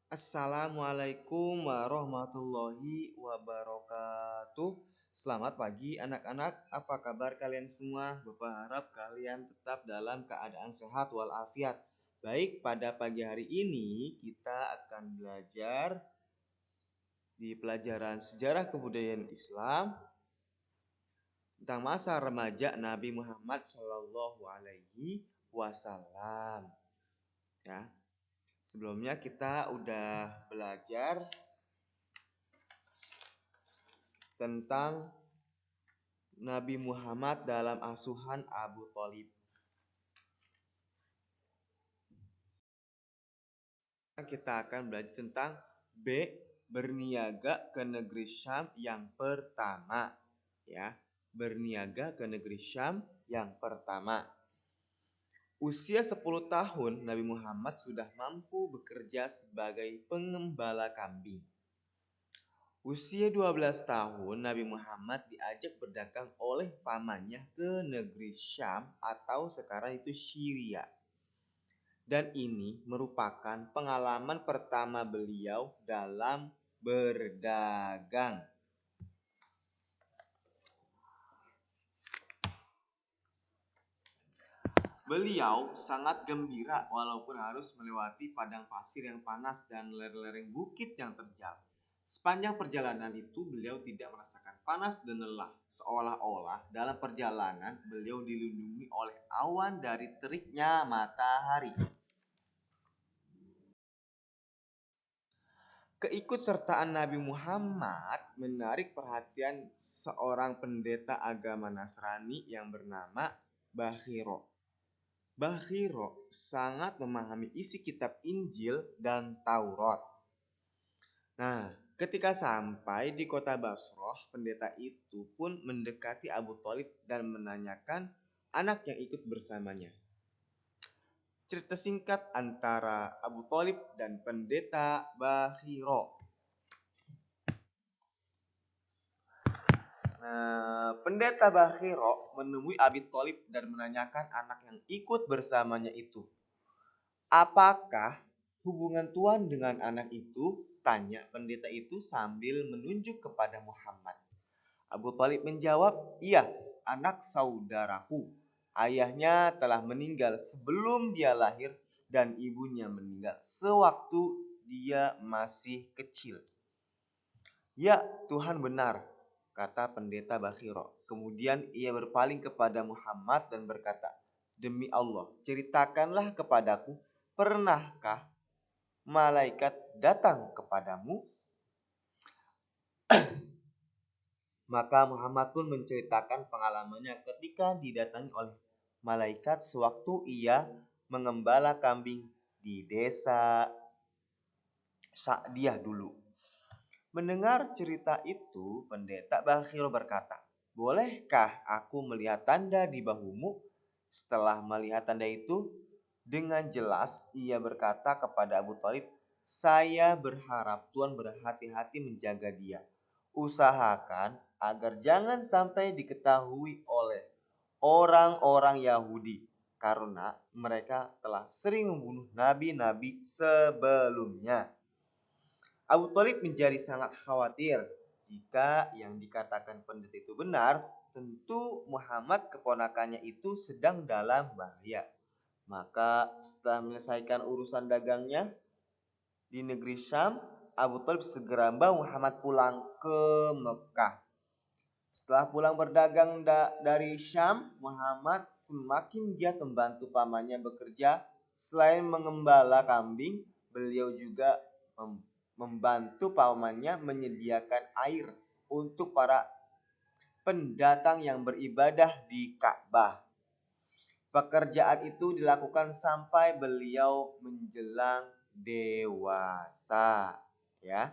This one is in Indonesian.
Assalamualaikum warahmatullahi wabarakatuh. Selamat pagi anak-anak, apa kabar kalian semua? Bapak harap kalian tetap dalam keadaan sehat walafiat. Baik, pada pagi hari ini kita akan belajar di pelajaran sejarah kebudayaan Islam tentang masa remaja Nabi Muhammad Shallallahu Alaihi Wasallam. Ya, sebelumnya kita udah belajar tentang Nabi Muhammad dalam asuhan Abu Thalib. Kita akan belajar tentang B. Berniaga ke negeri Syam yang pertama. Ya, berniaga ke negeri Syam yang pertama. Usia 10 tahun Nabi Muhammad sudah mampu bekerja sebagai pengembala kambing. Usia 12 tahun Nabi Muhammad diajak berdagang oleh pamannya ke negeri Syam atau sekarang itu Syria. Dan ini merupakan pengalaman pertama beliau dalam berdagang. Beliau sangat gembira walaupun harus melewati padang pasir yang panas dan lereng-lereng bukit yang terjal. Sepanjang perjalanan itu beliau tidak merasakan panas dan lelah. Seolah-olah dalam perjalanan beliau dilindungi oleh awan dari teriknya matahari. Keikutsertaan Nabi Muhammad menarik perhatian seorang pendeta agama Nasrani yang bernama Bakhiro. Bakhiro sangat memahami isi kitab Injil dan Taurat. Nah, ketika sampai di kota Basrah, pendeta itu pun mendekati Abu Thalib dan menanyakan anak yang ikut bersamanya. Cerita singkat antara Abu Thalib dan pendeta Bakhiro. Pendeta Bakhiro menemui Abi Thalib dan menanyakan anak yang ikut bersamanya itu. Apakah hubungan Tuhan dengan anak itu? Tanya pendeta itu sambil menunjuk kepada Muhammad. Abu Thalib menjawab, iya, anak saudaraku. Ayahnya telah meninggal sebelum dia lahir dan ibunya meninggal sewaktu dia masih kecil. Ya, Tuhan benar, kata pendeta Bakhiro. Kemudian ia berpaling kepada Muhammad dan berkata, demi Allah, ceritakanlah kepadaku, pernahkah malaikat datang kepadamu? Maka Muhammad pun menceritakan pengalamannya ketika didatangi oleh malaikat sewaktu ia mengembala kambing di desa Sa'diyah dulu. Mendengar cerita itu, pendeta Bakhiro berkata, bolehkah aku melihat tanda di bahumu? Setelah melihat tanda itu, dengan jelas ia berkata kepada Abu Thalib, saya berharap Tuhan berhati-hati menjaga dia. Usahakan agar jangan sampai diketahui oleh orang-orang Yahudi, karena mereka telah sering membunuh nabi-nabi sebelumnya. Abu Thalib menjadi sangat khawatir. Jika yang dikatakan pendeta itu benar, tentu Muhammad keponakannya itu sedang dalam bahaya. Maka setelah menyelesaikan urusan dagangnya di negeri Syam, Abu Thalib segera membawa Muhammad pulang ke Mekah. Setelah pulang berdagang dari Syam, Muhammad semakin giat membantu pamannya bekerja. Selain mengembala kambing, beliau juga membantu pamannya menyediakan air untuk para pendatang yang beribadah di Ka'bah. Pekerjaan itu dilakukan sampai beliau menjelang dewasa, ya.